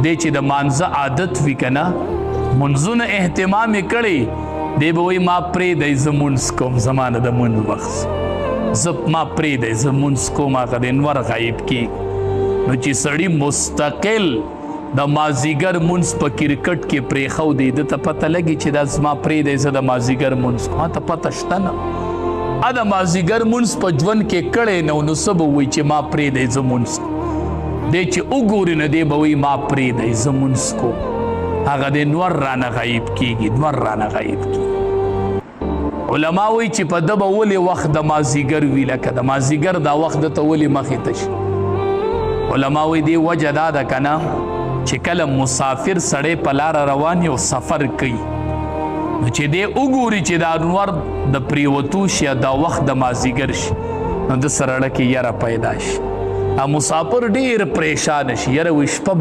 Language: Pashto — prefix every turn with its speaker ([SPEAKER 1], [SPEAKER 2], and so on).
[SPEAKER 1] دې چې د مانځه عادت وي که نه منځونه اهتمام یې کړی دی به وایي ما پرېږدئ زه مونځ کوم زما نه د مونځ وخت ما پرېږدئ زه مونځ کوم هغه د انور غایب کېږي نو چې سړي مستقل د مازدیګر مونځ په کرکټ کې پرېښودی ده ته پته لګي چې دا زما پرېږدئ زه د مازدیګر مونځ ما ته پته شته نه د مازدیګر مونځ په ژوند کې کړی نه نو څه به وایي چې ما پرېږدئ زه مونځ دی چې وګوري نه دی به وایي ما پرېږدئ زه مونځ کوم هغه د نور رانه غایب کېږي نور رانه غایب کېږي علما وایي چې په ده به ولې وخت د مازدیګر وي لکه د مازدیګر دا وخت دته ولې مخې ته شي علما وایي دې وجه دا ده که نه چې کله مسافر سړی په لاره روان یو سفر کوي نو چې دی وګوري چې دا انور د پریوتو شي یا دا وخت د مازدیګر شي نو د سره اړه کې یره پیدا شي مسافر ډېر پریشان شي یره وایي شپه